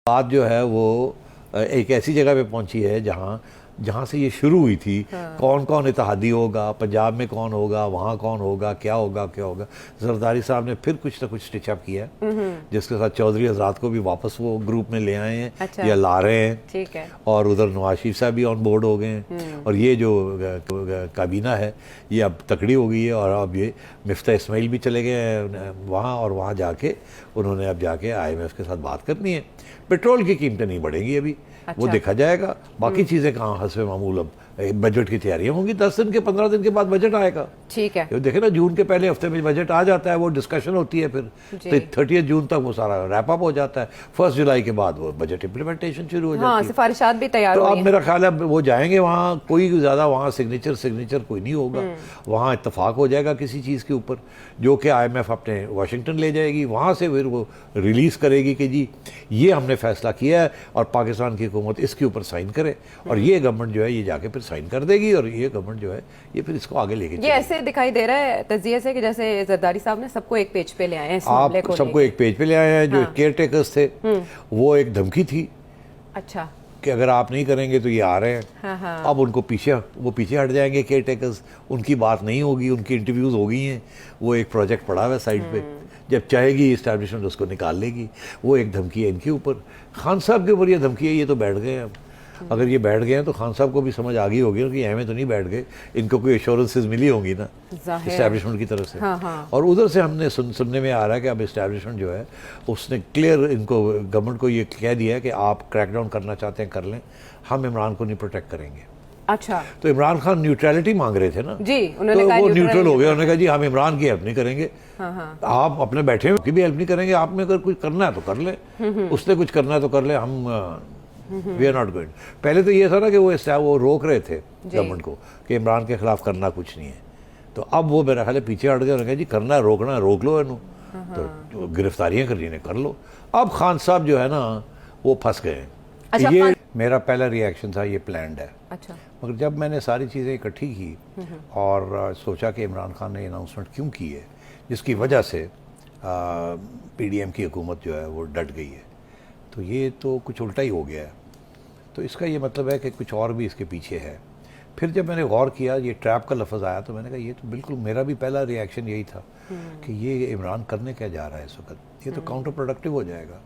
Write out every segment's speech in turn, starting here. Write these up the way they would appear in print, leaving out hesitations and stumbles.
بات جو ہے وہ ایک ایسی جگہ پہ پہنچی ہے جہاں سے یہ شروع ہوئی تھی. کون کون اتحادی ہوگا, پنجاب میں کون ہوگا, وہاں کون ہوگا, کیا ہوگا. زرداری صاحب نے پھر کچھ نہ کچھ سٹچ اپ کیا ہے, جس کے ساتھ چودھری حضرات کو بھی واپس وہ گروپ میں لے آئے ہیں یا لا رہے ہیں, اور ادھر نواز شریف صاحب بھی آن بورڈ ہو گئے ہیں, اور یہ جو کابینہ ہے یہ اب تکڑی ہو گئی ہے, اور اب یہ مفتاح اسماعیل بھی چلے گئے ہیں وہاں, اور وہاں جا کے انہوں نے اب جا کے IMF کے ساتھ بات کرنی ہے. پیٹرول کی قیمتیں نہیں بڑھیں گی ابھی, وہ دیکھا جائے گا. باقی چیزیں کہاں حسب معمول اب بجٹ کی تیاریاں ہوں گی. 10 دن کے 15 دن کے بعد بجٹ آئے گا. ٹھیک ہے, دیکھیں نا, جون کے پہلے ہفتے میں بجٹ آ جاتا ہے, وہ ڈسکشن ہوتی ہے, پھر 30 جون تک وہ سارا ریپ اپ ہو جاتا ہے. 1 جولائی کے بعد وہ بجٹ امپلیمنٹیشن شروع ہو جاتی ہے. سفارشات بھی تیار تو اب میرا خیال ہے وہ جائیں گے وہاں, کوئی زیادہ وہاں سگنیچر کوئی نہیں ہوگا. وہاں اتفاق ہو جائے گا کسی چیز کے اوپر, جو کہ IMF اپنے واشنگٹن لے جائے گی, وہاں سے پھر وہ ریلیز کرے گی کہ جی یہ ہم نے فیصلہ کیا ہے, اور پاکستان کی حکومت اس کے اوپر سائن کرے, اور یہ گورنمنٹ جو ہے یہ جا کے پھر سائن کر دے گی, اور یہ گورنمنٹ جو ہے یہ پھر اس کو آگے لے کے یہ ایسے دکھائی دے رہا ہے تجزیے سے کہ جیسے زرداری صاحب نے سب کو ایک پیج پہ لے آئے ہیں. آپ سب کو ایک پیج پہ لے آئے ہیں. جو کیئر ٹیکرز تھے وہ ایک دھمکی تھی, اچھا, کہ اگر آپ نہیں کریں گے تو یہ آ رہے ہیں. اب ان کو پیچھے ہٹ جائیں گے کیئر ٹیکرز, ان کی بات نہیں ہوگی, ان کی انٹرویوز ہو گئی ہیں, وہ ایک پروجیکٹ پڑا ہوا ہے سائڈ پہ, جب چاہے گی اسٹیبلشمنٹ اس کو نکال لے گی. وہ ایک دھمکی ہے ان کے اوپر. خان صاحب کے اوپر یہ دھمکی ہے, یہ تو بیٹھ گئے ہیں. اگر یہ بیٹھ گئے ہیں تو خان صاحب کو بھی سمجھ آ گئی ہوگی کہ ہمیں تو نہیں بیٹھ گئے, ان کو کوئی ایشورنسز ملی ہوں گی نا اسٹیبلشمنٹ کی طرف سے. اور ادھر سے ہم نے سننے میں آ رہا ہے کہ اب اسٹیبلشمنٹ جو ہے اس نے کلیئر ان کو گورنمنٹ کو یہ کہہ دیا ہے کہ آپ کریک ڈاؤن کرنا چاہتے ہیں کر لیں, ہم عمران کو نہیں پروٹیکٹ کریں گے. اچھا, تو عمران خان نیوٹرلٹی مانگ رہے تھے نا, جی, تو وہ نیوٹرل ہو گئے. انہوں نے کہا جی ہم عمران کی ہیلپ نہیں کریں گے, آپ اپنے بیٹھے ہوئے کی بھی ہیلپ نہیں کریں گے, آپ نے اگر کچھ کرنا ہے تو کر لیں, اس نے کچھ کرنا ہے تو کر لیں, ہم وی آر ناٹ گوئنگ. پہلے تو یہ تھا نا کہ وہ روک رہے تھے گورنمنٹ کو کہ عمران کے خلاف کرنا کچھ نہیں ہے, تو اب وہ میرا خیال ہے پیچھے ہٹ گئے. انہوں نے کہا جی کرنا ہے, روکنا ہے روک لو, تو گرفتاریاں کرنی ہے کر لو. اب خان صاحب جو ہے نا وہ پھنس گئے ہیں. یہ میرا پہلا ریئیکشن تھا یہ پلانڈ ہے, مگر جب میں نے ساری چیزیں اکٹھی کی اور سوچا کہ عمران خان نے اناؤنسمنٹ کیوں کی ہے, جس کی وجہ سے PDM کی حکومت جو ہے وہ ڈٹ گئی ہے, تو یہ تو کچھ الٹا ہی ہو گیا ہے. تو اس کا یہ مطلب ہے کہ کچھ اور بھی اس کے پیچھے ہے. پھر جب میں نے غور کیا, یہ ٹریپ کا لفظ آیا, تو میں نے کہا یہ تو بالکل میرا بھی پہلا ریئیکشن یہی تھا کہ یہ عمران کرنے کیا جا رہا ہے اس وقت, یہ تو کاؤنٹر پروڈکٹیو ہو جائے گا.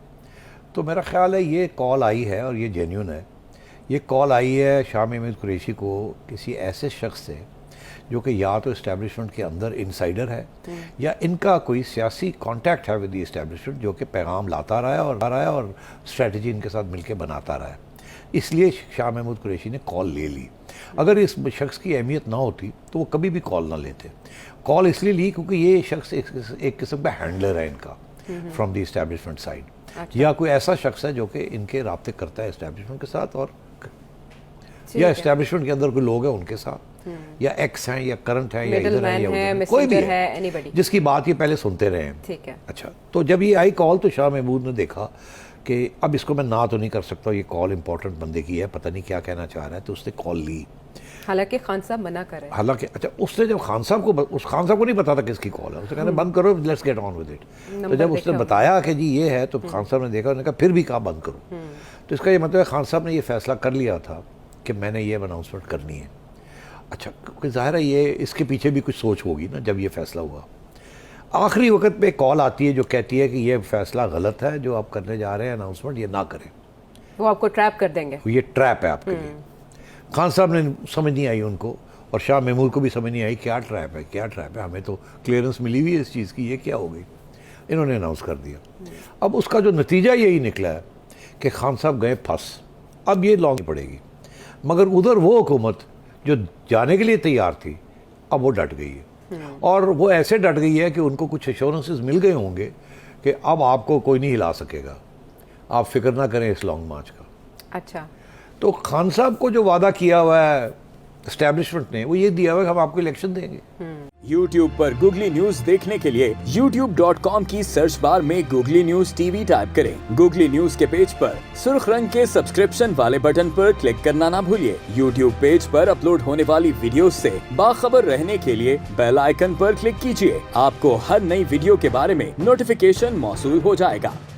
تو میرا خیال ہے یہ کال آئی ہے, اور یہ جینیون ہے. یہ کال آئی ہے شاہ محمود قریشی کو کسی ایسے شخص سے جو کہ یا تو اسٹیبلشمنٹ کے اندر انسائڈر ہے, یا ان کا کوئی سیاسی کانٹیکٹ ہے ود دی اسٹیبلشمنٹ, جو کہ پیغام لاتا رہا ہے اور اسٹریٹجی ان کے ساتھ مل کے بناتا رہا ہے. اس لیے شاہ محمود قریشی نے کال لے لی. اگر اس شخص کی اہمیت نہ ہوتی تو وہ کبھی بھی کال نہ لیتے. کال اس لیے لی کیونکہ یہ شخص ایک قسم کا ہینڈلر ہے ان کا فرام دی اسٹیبلشمنٹ سائڈ, یا کوئی ایسا شخص ہے جو کہ ان کے رابطے کرتا ہے اسٹیبلشمنٹ کے ساتھ, اور یا اسٹیبلشمنٹ کے اندر کوئی لوگ ہیں ان کے ساتھ, یا ایکس ہیں یا کرنٹ ہیں یا ادھر ہیں یا کوئی بھی ہے جس کی بات یہ پہلے سنتے رہے ہیں. ٹھیک ہے, اچھا, تو جب یہ آئی کال تو شاہ محمود نے دیکھا کہ اب اس کو میں نہ تو نہیں کر سکتا, یہ کال امپورٹنٹ بندے کی ہے, پتہ نہیں کیا کہنا چاہ رہا ہے, تو اس نے کال لی. حالانکہ خان صاحب منع کر رہے ہیں. حالانکہ اچھا, اس نے جب خان صاحب کو نہیں پتا تھا کس کی کال ہے, اس نے کہا بند کرو, let's get on with it. تو جب اس نے بتایا کہ جی یہ ہے, تو خان صاحب نے دیکھا, انہوں نے کہا پھر بھی کہا بند کرو. تو اس کا یہ مطلب ہے خان صاحب نے یہ فیصلہ کر لیا تھا کہ میں نے یہ اناؤنسمنٹ کرنی ہے. اچھا, کیونکہ ظاہر ہے یہ اس کے پیچھے بھی کچھ سوچ ہوگی نا. جب یہ فیصلہ ہوا, آخری وقت پہ کال آتی ہے جو کہتی ہے کہ یہ فیصلہ غلط ہے جو آپ کرنے جا رہے ہیں اناؤنسمنٹ, یہ نہ کریں, وہ آپ کو ٹریپ کر دیں گے, یہ ٹریپ ہے آپ کے لیے. خان صاحب نے سمجھ نہیں آئی ان کو, اور شاہ محمود کو بھی سمجھ نہیں آئی کیا ٹریپ ہے, کیا ٹریپ ہے, ہمیں تو کلیئرنس ملی ہوئی ہے اس چیز کی, یہ کیا ہو گئی. انہوں نے اناؤنس کر دیا. اب اس کا جو نتیجہ یہی نکلا ہے کہ خان صاحب گئے پھنس. اب یہ لانگ پڑے گی, مگر ادھر وہ حکومت جو جانے کے لیے تیار تھی اب وہ ڈٹ گئی ہے, اور وہ ایسے ڈٹ گئی ہے کہ ان کو کچھ ایشورنسز مل گئے ہوں گے کہ اب آپ کو کوئی نہیں ہلا سکے گا, آپ فکر نہ کریں اس لانگ مارچ کا. اچھا, تو خان صاحب کو جو وعدہ کیا ہوا ہے اسٹیبلشمنٹ نے, وہ یہ دیا ہوا ہے کہ ہم آپ کو الیکشن دیں گے. YouTube پر گوگلی نیوز دیکھنے کے لیے youtube.com کی سرچ بار میں گوگلی نیوز TV ٹائپ کریں. گوگلی نیوز کے پیج پر سرخ رنگ کے سبسکرپشن والے بٹن پر کلک کرنا نہ بھولیے. YouTube پیج پر اپلوڈ ہونے والی ویڈیوز سے باخبر رہنے کے لیے بیل آئیکن پر کلک کیجیے. آپ کو ہر نئی ویڈیو کے بارے میں نوٹیفیکیشن موصول ہو جائے گا.